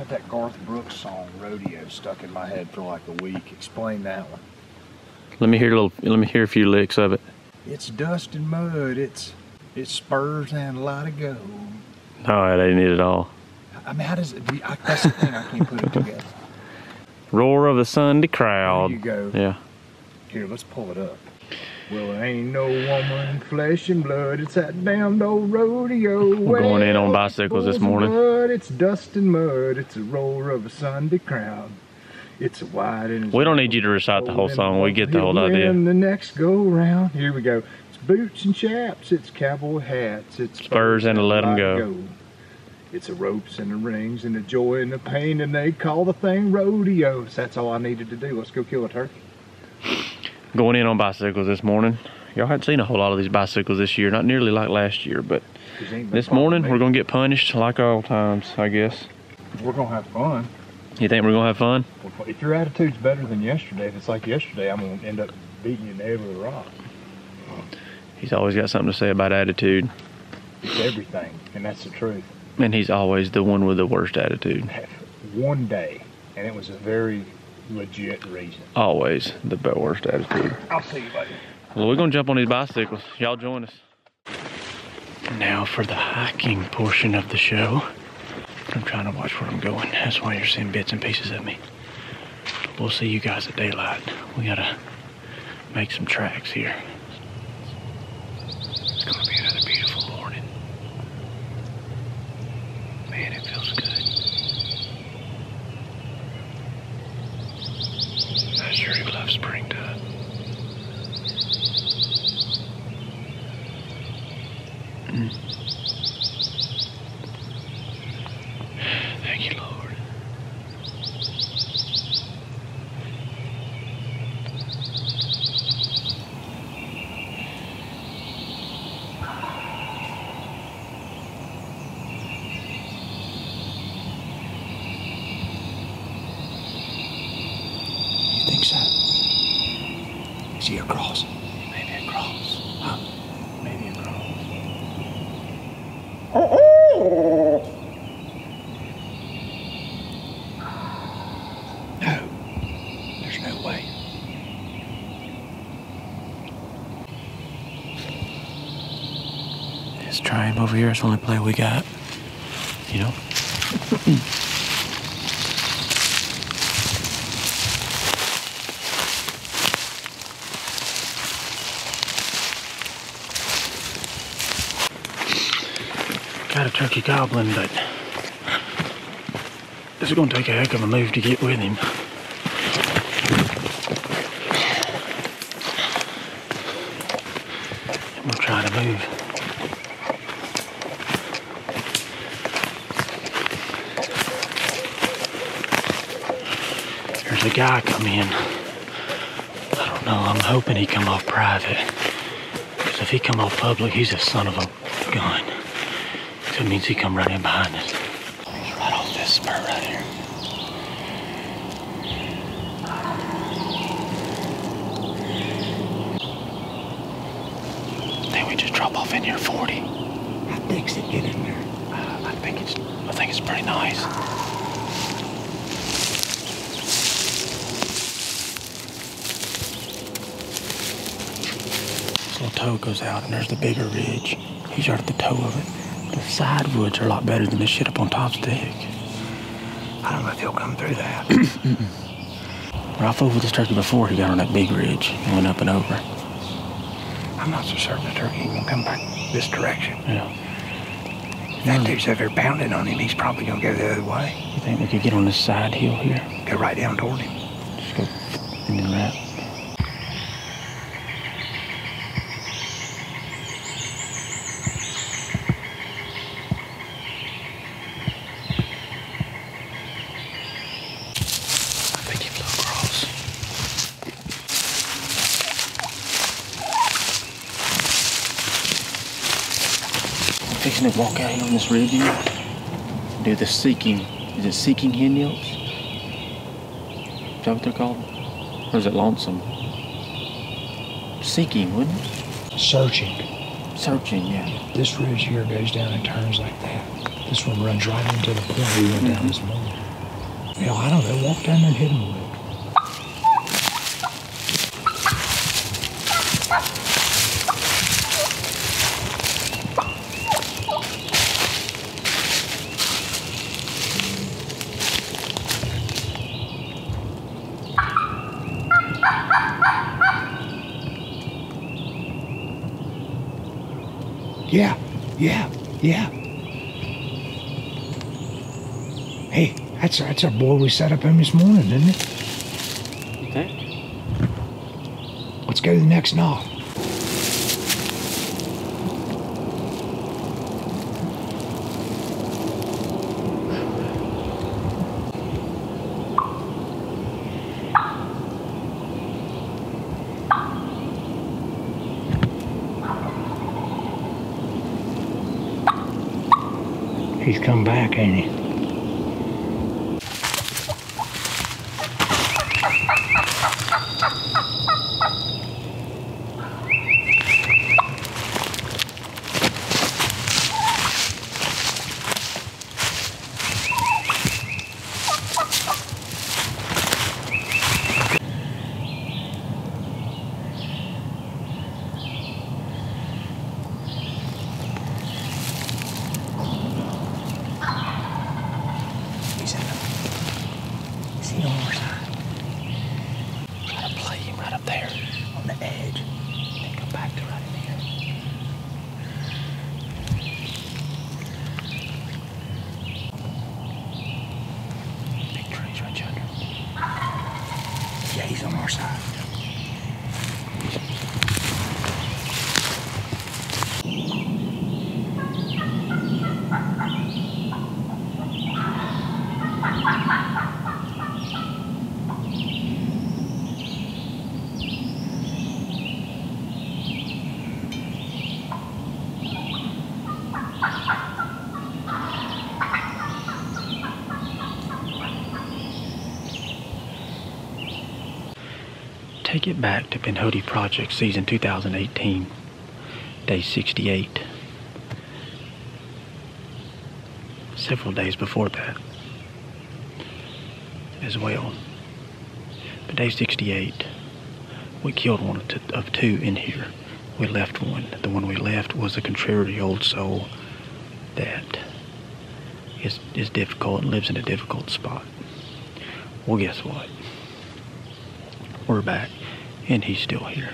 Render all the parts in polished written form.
had that Garth Brooks song, Rodeo, stuck in my head for like a week. Explain that one. Let me hear a few licks of it. It's dust and mud, it's spurs and a lot of gold. No, that ain't it at all. I mean, how does it, that's the thing, I can't put it together. Roar of the Sunday crowd. There you go. Yeah. Here, let's pull it up. Well, there ain't no woman, flesh and blood. It's that damned old rodeo. We're going in on bicycles this morning. Blood, it's dust and mud. It's a roar of a Sunday crowd. It's a wide and we don't need you to recite the whole song. We get the whole idea. And the next go round. Here we go. It's boots and chaps. It's cowboy hats. It's spurs and a let 'em go. It's the ropes and the rings and the joy and the pain, and they call the thing rodeos. That's all I needed to do. Let's go kill a turkey. Going in on bicycles this morning. Y'all haven't seen a whole lot of these bicycles this year. Not nearly like last year, but this morning we're going to get punished like all times, I guess. We're going to have fun. You think we're going to have fun? If your attitude's better than yesterday, if it's like yesterday, I'm going to end up beating you in the head with a rock. He's always got something to say about attitude. It's everything, and that's the truth. And he's always the one with the worst attitude. One day, and it was a very legit reason. Always the worst attitude. I'll see you later. Well, we're going to jump on these bicycles. Y'all join us. Now for the hiking portion of the show. I'm trying to watch where I'm going. That's why you're seeing bits and pieces of me. We'll see you guys at daylight. We got to make some tracks here. It's going to be another beautiful morning. Man, it feels good. I sure do love springtime. Thank you, Lord. You think so? Is he across? Maybe across. Huh? Maybe across. No. There's no way. Let's try him over here. It's the only play we got. You know? Got a turkey goblin, but this is going to take a heck of a move to get with him. And we'll try to move. There's a guy come in. I don't know, I'm hoping he come off private. Because if he come off public, he's a son of a gun. So it means he come right in behind us. He's right off this spur right here. I think we just drop off in here 40. How big's it get in there? I think it's pretty nice. This little toe goes out and there's the bigger ridge. He's right at the toe of it. The side woods are a lot better than this shit up on top's dick. I don't know if he'll come through that. When I flew with this turkey before, he got on that big ridge and went up and over. I'm not so certain the turkey will come back this direction. Yeah. If that dude's over there pounding on him, he's probably going to go the other way. You think we could get on this side hill here? Go right down toward him. Just go and then that. Fixing to walk out here on this ridge here. Do the seeking. Is it seeking hen yelps? Is that what they're called? Or is it lonesome? Seeking, wouldn't it? Searching. Searching, yeah. This ridge here goes down and turns like that. This one runs right into the point we went down this morning. Hell, I don't know. Walk down there and hit him a little. Yeah. Hey, that's our boy we set up him this morning, didn't it? You think? Let's go to the next knob. He's come back, ain't he? Yeah, he's on our side. Take it back to Pinhoti Project season 2018, day 68. Several days before that as well. But day 68, we killed one of two in here. We left one. The one we left was a contrary old soul that is difficult and lives in a difficult spot. Well, guess what? We're back, and he's still here.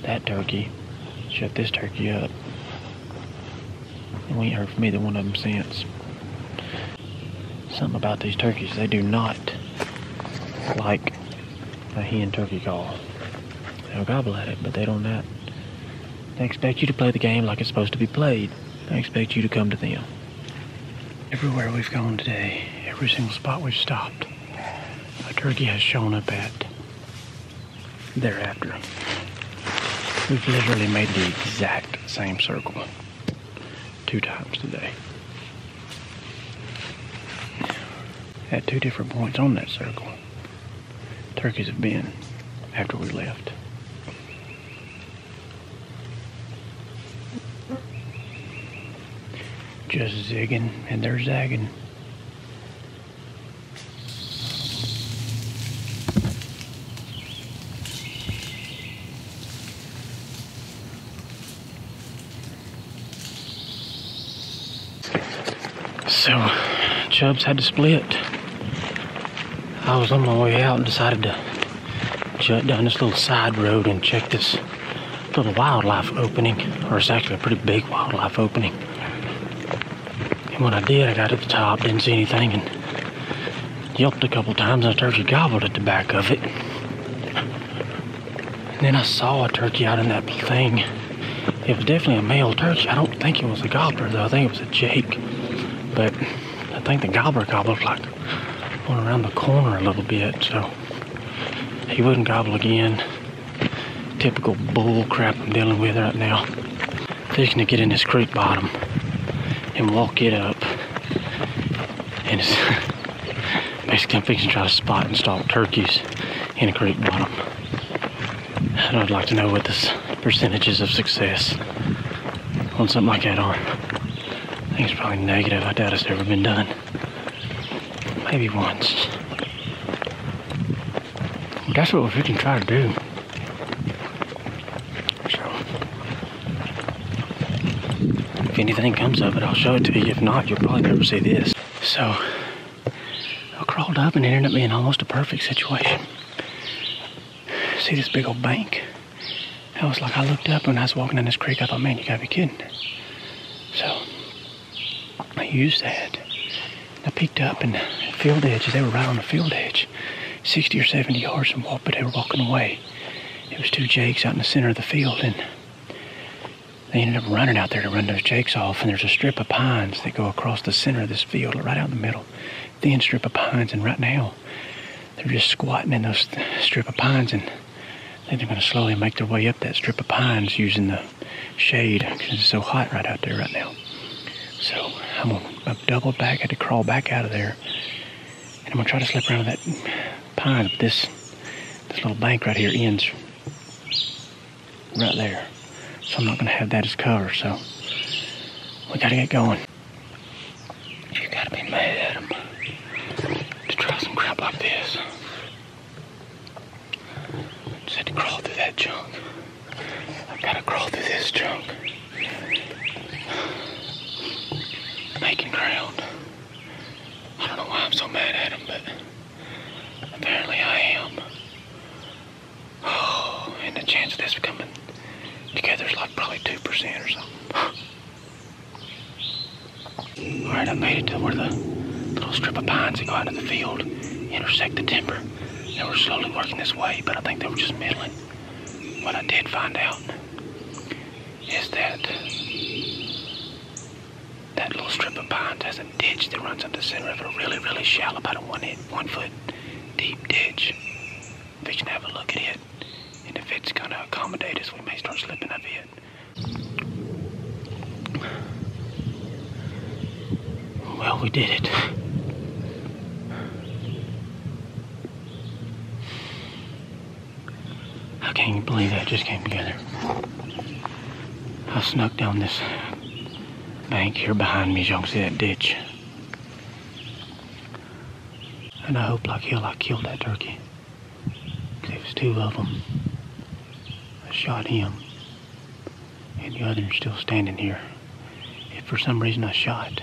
That turkey shut this turkey up, and we ain't heard from either one of them since. Something about these turkeys, they do not like a hen turkey call. They'll gobble at it, but they don't not. They expect you to play the game like it's supposed to be played. They expect you to come to them. Everywhere we've gone today, every single spot we've stopped, a turkey has shown up at thereafter. We've literally made the exact same circle 2 times today. At 2 different points on that circle, turkeys have been after we left. Just zigging and they're zagging. So, Chubbs had to split. I was on my way out and decided to jut down this little side road and check this little wildlife opening, or it's actually a pretty big wildlife opening. And when I did, I got to the top, didn't see anything, and yelped a couple times, and a turkey gobbled at the back of it. And then I saw a turkey out in that thing. It was definitely a male turkey. I don't think it was a gobbler, though. I think it was a jake. But I think the gobbler gobbled like going around the corner a little bit, so he wouldn't gobble again. Typical bull crap I'm dealing with right now. Fixing to get in this creek bottom and walk it up. And it's basically I'm fixing to try to spot and stalk turkeys in a creek bottom. And I'd like to know what the percentages of success on something like that are. I think it's probably negative. I doubt it's ever been done. Maybe once. That's what we're fixing to try to do. So, if anything comes of it, I'll show it to you. If not, you'll probably never see this. So, I crawled up and it ended up being almost a perfect situation. See this big old bank? I was like, I looked up when I was walking down this creek, I thought, man, you gotta be kidding. So, I used that. I peeked up and the field edges, they were right on the field edge. 60 or 70 yards from what, but they were walking away. It was two jakes out in the center of the field, and they ended up running out there to run those jakes off, and there's a strip of pines that go across the center of this field, right out in the middle. Thin strip of pines, and right now, they're just squatting in those strip of pines, and they're going to slowly make their way up that strip of pines using the shade, because it's so hot right out there right now. So I've doubled back, had to crawl back out of there, and I'm going to try to slip around that pine. But this little bank right here ends right there. So I'm not going to have that as cover, so we got to get going. You got to be mad at them to try some crap like this. Just had to crawl through that junk. I've got to crawl through this junk. Making ground. I don't know why I'm so mad at him, but apparently I am. Oh, and the chance of this coming together is like probably 2% or something. Alright, I made it to where the little strip of pines that go out of the field intersect the timber. They were slowly working this way, but I think they were just middling. What I did find out is that little strip of pines has a ditch that runs up the center of it, a really, really shallow, about a 1 foot deep ditch. We can have a look at it, and if it's gonna accommodate us, we may start slipping a bit. Well, we did it. I can't even believe that just came together. I snuck down this bank here behind me, as y'all can see that ditch. And I hope like hell I killed that turkey. Because it was two of them. I shot him. And the other is still standing here. If for some reason I shot,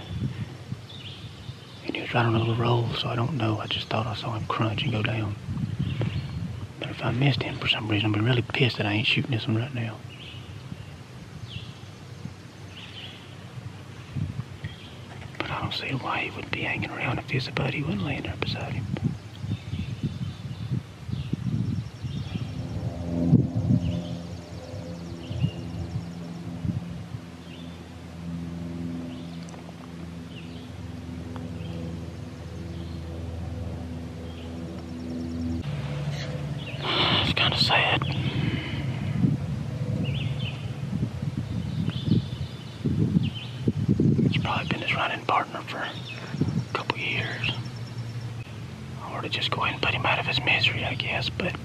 and he was right on a little roll, so I don't know. I just thought I saw him crunch and go down. But if I missed him for some reason, I'll be really pissed that I ain't shooting this one right now. I don't see why he would be hanging around. If he's a buddy, he wouldn't lay in there beside him. It's kind of sad. Probably been his running partner for a couple years. I ought to just go ahead and put him out of his misery, I guess, but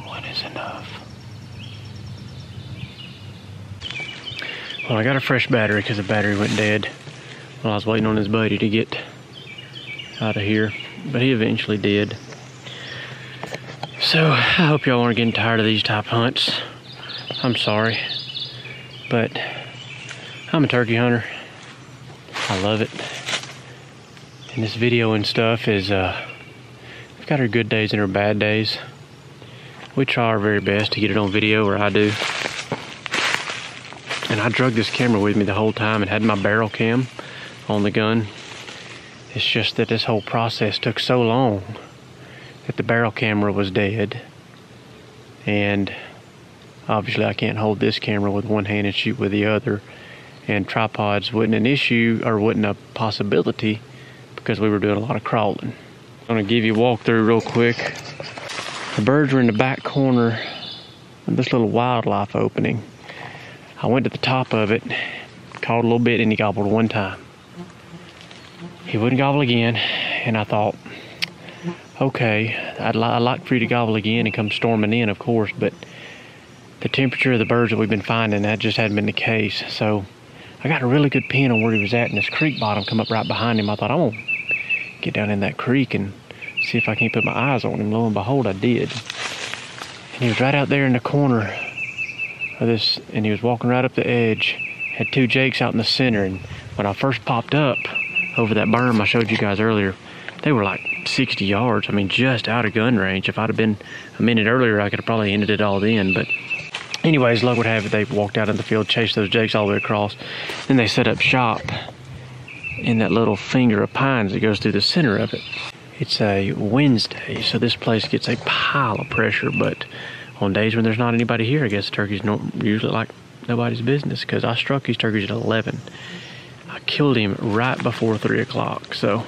one is enough. Well, I got a fresh battery because the battery went dead while I was waiting on his buddy to get out of here, but he eventually did. So I hope y'all aren't getting tired of these type hunts. I'm sorry, but I'm a turkey hunter. I love it. And this video and stuff is, we've got our good days and our bad days. We try our very best to get it on video, or I do. And I drug this camera with me the whole time and had my barrel cam on the gun. It's just that this whole process took so long that the barrel camera was dead. And obviously I can't hold this camera with one hand and shoot with the other. And tripods wasn't an issue, or wasn't a possibility, because we were doing a lot of crawling. I'm gonna give you a walkthrough real quick. The birds were in the back corner of this little wildlife opening. I went to the top of it, called a little bit, and he gobbled one time. He wouldn't gobble again, and I thought, okay, I'd like for you to gobble again and come storming in, of course, but the temperature of the birds that we've been finding, that just hadn't been the case. So I got a really good pin on where he was at, and this creek bottom come up right behind him. I thought, I'm gonna get down in that creek and see if I can't put my eyes on him. Lo and behold, I did. And he was right out there in the corner of this, and he was walking right up the edge. Had two jakes out in the center, and when I first popped up over that berm I showed you guys earlier, they were like 60 yards. I mean, just out of gun range. If I'd have been a minute earlier, I could have probably ended it all then. But anyways, luck would have it, they walked out in the field, chased those jakes all the way across. Then they set up shop in that little finger of pines that goes through the center of it. It's a Wednesday, so this place gets a pile of pressure, but on days when there's not anybody here, I guess turkeys usually like nobody's business, because I struck these turkeys at 11. I killed him right before 3 o'clock, so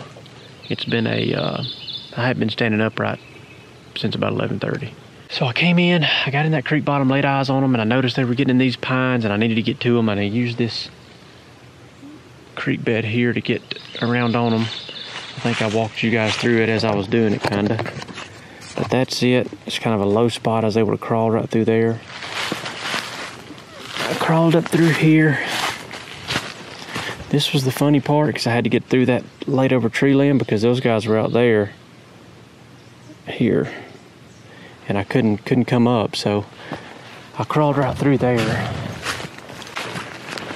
it's been I had been standing upright since about 11:30. So I came in, I got in that creek bottom, laid eyes on them, and I noticed they were getting in these pines, and I needed to get to them, and I used this creek bed here to get around on them. I think I walked you guys through it as I was doing it, kinda. But that's it. It's kind of a low spot. I was able to crawl right through there. I crawled up through here. This was the funny part, because I had to get through that laid over tree limb, because those guys were out there, here, and I couldn't come up, so I crawled right through there.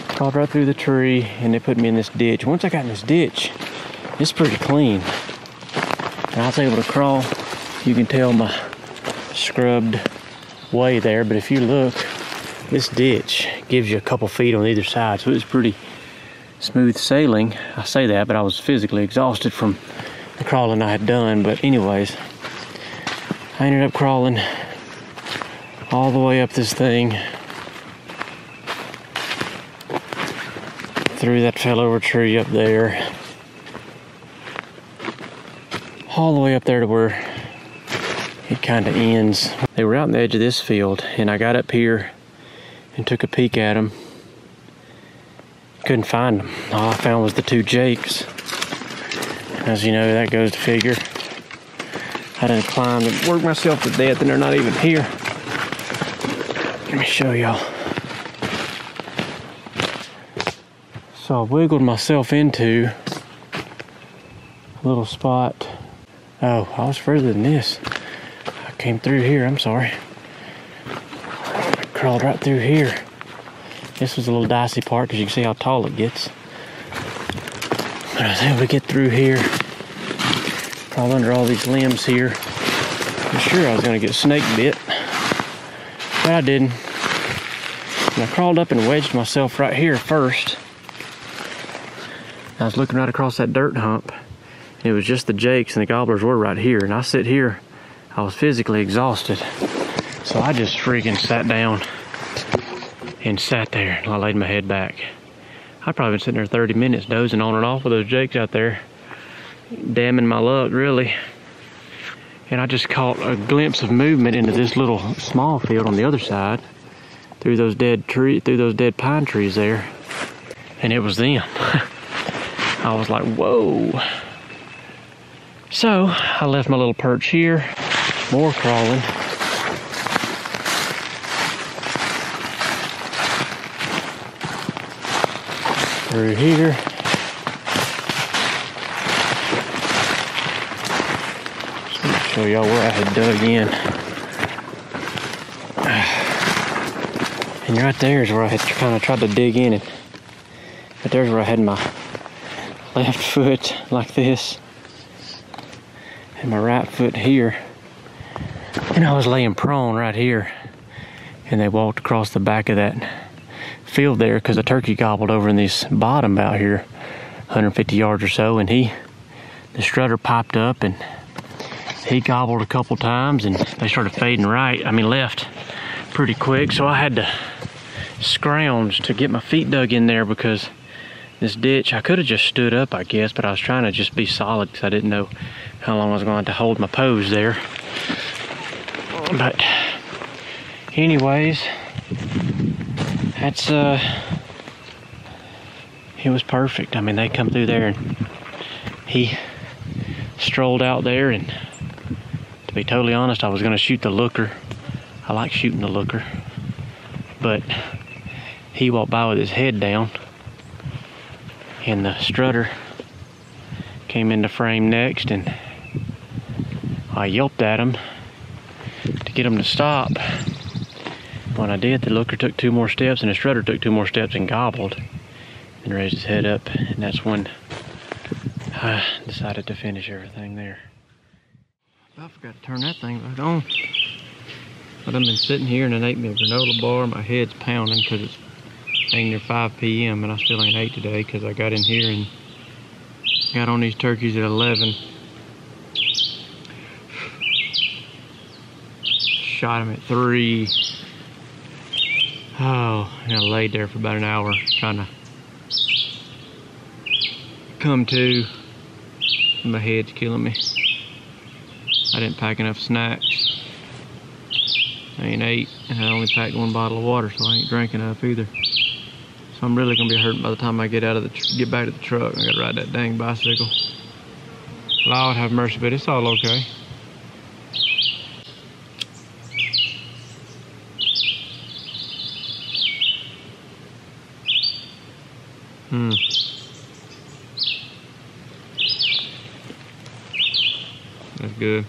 Crawled right through the tree, and they put me in this ditch. Once I got in this ditch, it's pretty clean, and I was able to crawl. You can tell my scrubbed way there, but if you look, this ditch gives you a couple feet on either side, so it was pretty smooth sailing. I say that, but I was physically exhausted from the crawling I had done. But anyways, I ended up crawling all the way up this thing, through that fell over tree up there, all the way up there to where it kind of ends. They were out on the edge of this field, and I got up here and took a peek at them. Couldn't find them. All I found was the two jakes. As you know, that goes to figure. I done climbed and worked myself to death, and they're not even here. Let me show y'all. So I wiggled myself into a little spot. Oh, I was further than this. I came through here, I'm sorry. I crawled right through here. This was a little dicey part, because you can see how tall it gets. But I was able to get through here. Crawl under all these limbs here. I'm sure I was going to get snake bit, but I didn't. And I crawled up and wedged myself right here first. I was looking right across that dirt hump. It was just the jakes, and the gobblers were right here. And I sit here, I was physically exhausted. So I just freaking sat down and sat there, and I laid my head back. I'd probably been sitting there 30 minutes dozing on and off with those jakes out there, damning my luck, really. And I just caught a glimpse of movement into this little small field on the other side, through those dead pine trees there, and it was them. I was like, whoa. So I left my little perch here, more crawling. Through here. Just let me show y'all where I had dug in. And right there is where I had kind of tried to dig in, but there's where I had my left foot like this, and my right foot here. And I was laying prone right here, and they walked across the back of that field there because the turkey gobbled over in this bottom out here, 150 yards or so, and the strutter popped up and he gobbled a couple times, and they started fading left pretty quick, so I had to scrounge to get my feet dug in there because this ditch, I could have just stood up, I guess, but I was trying to just be solid because I didn't know how long I was going to hold my pose there. But anyways, that's it was perfect. I mean, they come through there and he strolled out there, and to be totally honest, I was going to shoot the looker. I like shooting the looker, but he walked by with his head down, and the strutter came into frame next, and I yelped at him to get him to stop. When I did, the looker took 2 more steps, and the strutter took 2 more steps and gobbled and raised his head up, and that's when I decided to finish everything there. I forgot to turn that thing back on. But I've been sitting here and I ate me a granola bar. My head's pounding because it's dang near 5 p.m. and I still ain't ate today because I got in here and got on these turkeys at 11. Shot them at 3. Oh, and I laid there for about an hour trying to come to. My head's killing me. I didn't pack enough snacks. I ain't ate, and I only packed 1 bottle of water, so I ain't drank enough either. So I'm really gonna be hurting by the time I get back to the truck. I gotta ride that dang bicycle. Lord have mercy, but it's all okay. That's good.